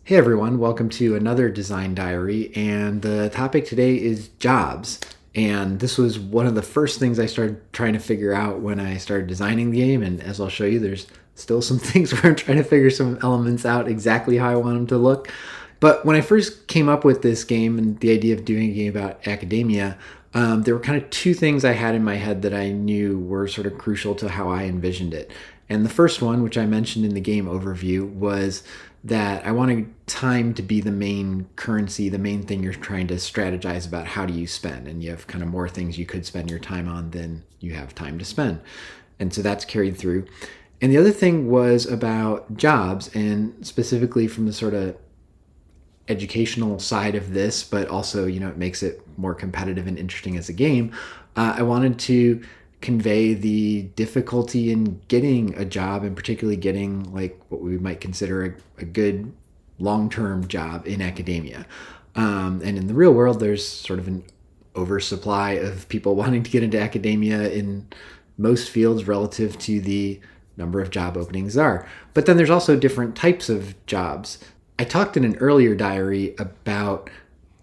Hey everyone, welcome to another design diary. And the topic today is jobs. And this was one of the first things I started trying to figure out when I started designing the game. And as I'll show you, there's still some things where I'm trying to figure some elements out exactly how I want them to look. But when I first came up with this game and the idea of doing a game about academia, there were kind of two things I had in my head that I knew were sort of crucial to how I envisioned it. And the first one, which I mentioned in the game overview, was that I wanted time to be the main currency, the main thing you're trying to strategize about how do you spend. And you have kind of more things you could spend your time on than you have time to spend. And so that's carried through. And the other thing was about jobs, and specifically from the sort of educational side of this, but also, it makes it more competitive and interesting as a game. I wanted to convey the difficulty in getting a job, and particularly getting like what we might consider a good long-term job in academia. And in the real world, there's sort of an oversupply of people wanting to get into academia in most fields relative to the number of job openings are. But then there's also different types of jobs. I talked in an earlier diary about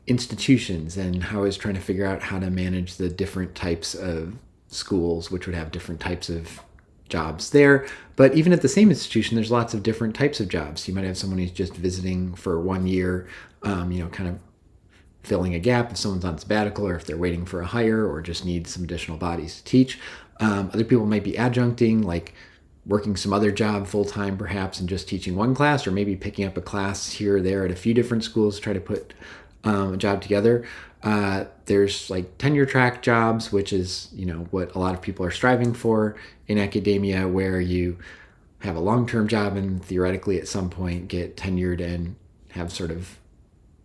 institutions and how I was trying to figure out how to manage the different types of schools, which would have different types of jobs there. But even at the same institution, there's lots of different types of jobs. You might have someone who's just visiting for 1 year, kind of filling a gap if someone's on sabbatical or if they're waiting for a hire or just need some additional bodies to teach. Other people might be adjuncting, like working some other job full-time perhaps and just teaching one class, or maybe picking up a class here or there at a few different schools to try to put a job together. There's like tenure track jobs, which is, what a lot of people are striving for in academia, where you have a long-term job and theoretically at some point get tenured and have sort of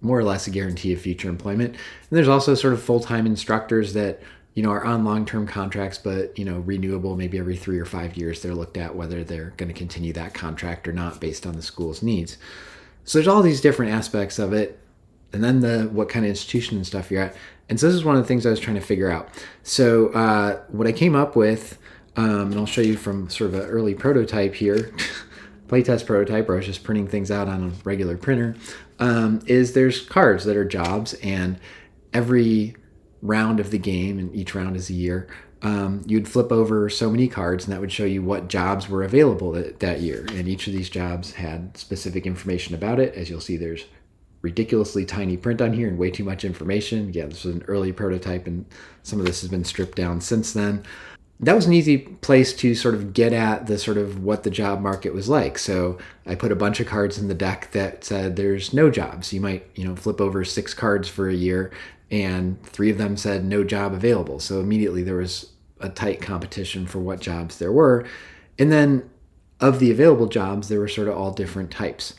more or less a guarantee of future employment. And there's also sort of full-time instructors that are on long-term contracts, but, renewable maybe every 3 or 5 years. They're looked at whether they're going to continue that contract or not based on the school's needs. So there's all these different aspects of it. And then what kind of institution and stuff you're at. And so this is one of the things I was trying to figure out. So what I came up with, and I'll show you from sort of an early prototype here, playtest prototype, where I was just printing things out on a regular printer, is there's cards that are jobs, and every round of the game, and each round is a year, you'd flip over so many cards, and that would show you what jobs were available that year. And each of these jobs had specific information about it. As you'll see, there's ridiculously tiny print on here and way too much information. Yeah, this was an early prototype, and some of this has been stripped down since then. That was an easy place to sort of get at the sort of what the job market was like. So I put a bunch of cards in the deck that said there's no jobs. You might, flip over 6 cards for a year, and 3 of them said no job available. So immediately there was a tight competition for what jobs there were. And then of the available jobs, there were sort of all different types.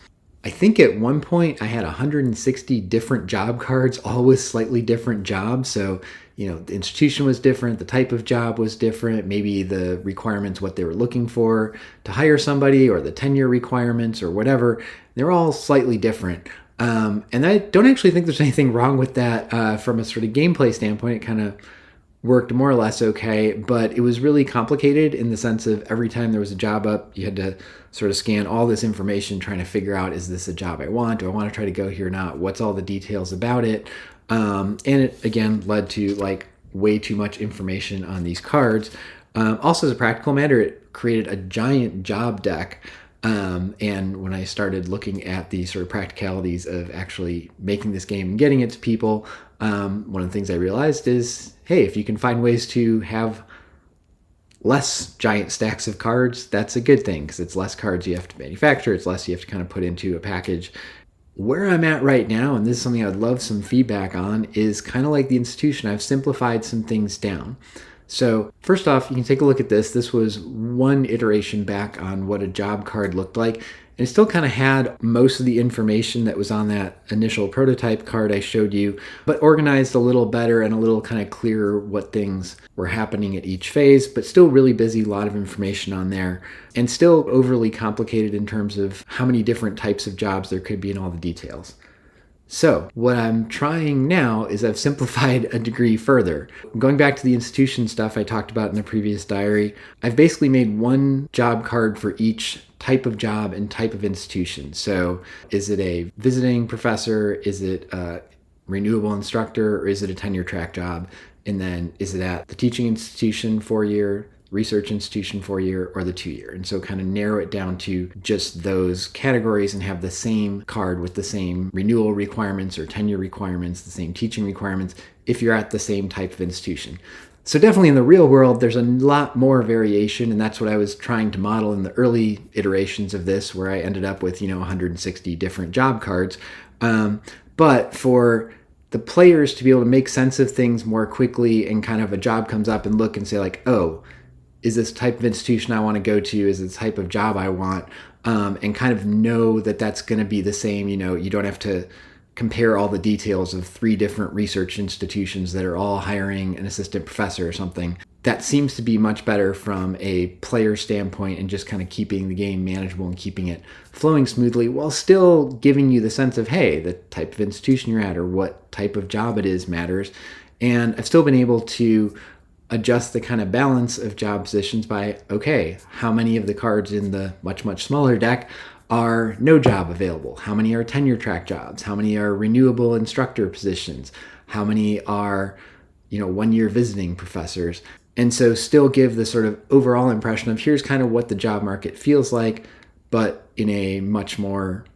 I think at one point I had 160 different job cards, all with slightly different jobs. So, the institution was different, the type of job was different, maybe the requirements, what they were looking for to hire somebody, or the tenure requirements or whatever. They're all slightly different. And I don't actually think there's anything wrong with that from a sort of gameplay standpoint. It kind of worked more or less okay, but it was really complicated in the sense of every time there was a job up, you had to sort of scan all this information trying to figure out, is this a job I want? Do I want to try to go here or not? What's all the details about it? And it, again, led to like way too much information on these cards. Also, as a practical matter, it created a giant job deck. And when I started looking at the sort of practicalities of actually making this game and getting it to people, one of the things I realized is, hey, if you can find ways to have less giant stacks of cards, that's a good thing, because it's less cards you have to manufacture, it's less you have to kind of put into a package. Where I'm at right now, and this is something I'd love some feedback on, is kind of like the institution. I've simplified some things down. So first off, you can take a look at this. This was one iteration back on what a job card looked like. And it still kind of had most of the information that was on that initial prototype card I showed you, but organized a little better and a little kind of clearer what things were happening at each phase, but still really busy, a lot of information on there, and still overly complicated in terms of how many different types of jobs there could be and all the details. So what I'm trying now is I've simplified a degree further. Going back to the institution stuff I talked about in the previous diary, I've basically made one job card for each type of job and type of institution. So is it a visiting professor? Is it a renewable instructor? Or is it a tenure track job? And then is it at the teaching institution 4-year, research institution 4-year, or the 2-year? And so kind of narrow it down to just those categories and have the same card with the same renewal requirements or tenure requirements, the same teaching requirements if you're at the same type of institution. So definitely in the real world, there's a lot more variation, and that's what I was trying to model in the early iterations of this, where I ended up with 160 different job cards. But for the players to be able to make sense of things more quickly, and kind of a job comes up and look and say like, oh, is this type of institution I want to go to? Is it the type of job I want? And kind of know that that's going to be the same. You don't have to compare all the details of 3 different research institutions that are all hiring an assistant professor or something. That seems to be much better from a player standpoint, and just kind of keeping the game manageable and keeping it flowing smoothly while still giving you the sense of, hey, the type of institution you're at or what type of job it is matters. And I've still been able to adjust the kind of balance of job positions by, okay, how many of the cards in the much, much smaller deck are no job available? How many are tenure track jobs? How many are renewable instructor positions? How many are, 1-year visiting professors? And so still give the sort of overall impression of here's kind of what the job market feels like, but in a much more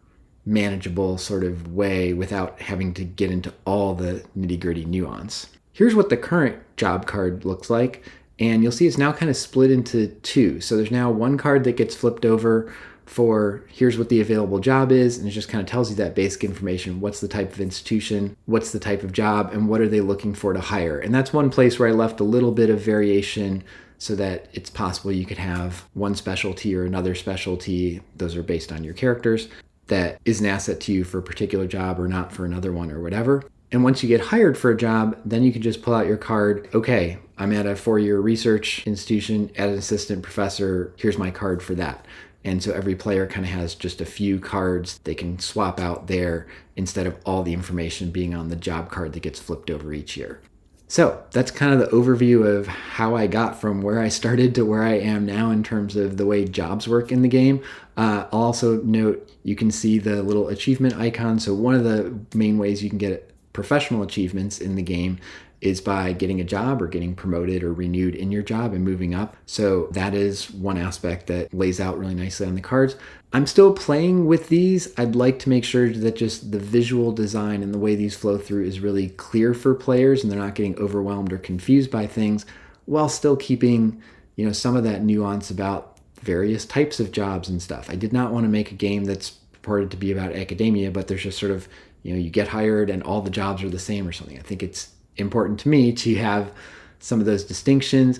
manageable sort of way without having to get into all the nitty-gritty nuance. Here's what the current job card looks like. And you'll see it's now kind of split into 2. So there's now one card that gets flipped over for here's what the available job is, and it just kind of tells you that basic information. What's the type of institution, what's the type of job, and what are they looking for to hire? And that's one place where I left a little bit of variation so that it's possible you could have one specialty or another specialty, those are based on your characters, that is an asset to you for a particular job or not for another one or whatever. And once you get hired for a job, then you can just pull out your card. Okay, I'm at a 4-year research institution as an assistant professor. Here's my card for that. And so every player kind of has just a few cards they can swap out there instead of all the information being on the job card that gets flipped over each year. So that's kind of the overview of how I got from where I started to where I am now in terms of the way jobs work in the game. I'll also note you can see the little achievement icon. So one of the main ways you can get professional achievements in the game is by getting a job or getting promoted or renewed in your job and moving up. So that is one aspect that lays out really nicely on the cards. I'm still playing with these. I'd like to make sure that just the visual design and the way these flow through is really clear for players and they're not getting overwhelmed or confused by things, while still keeping, some of that nuance about various types of jobs and stuff. I did not want to make a game that's purported to be about academia, but there's just sort of, you get hired and all the jobs are the same or something. I think it's important to me to have some of those distinctions.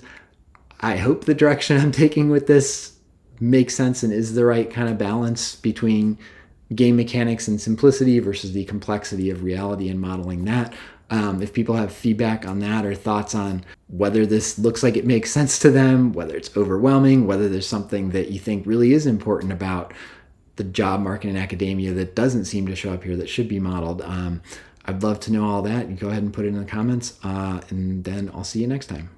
I hope the direction I'm taking with this makes sense and is the right kind of balance between game mechanics and simplicity versus the complexity of reality and modeling that. If people have feedback on that or thoughts on whether this looks like it makes sense to them, whether it's overwhelming, whether there's something that you think really is important about the job market in academia that doesn't seem to show up here that should be modeled, I'd love to know all that. You go ahead and put it in the comments, and then I'll see you next time.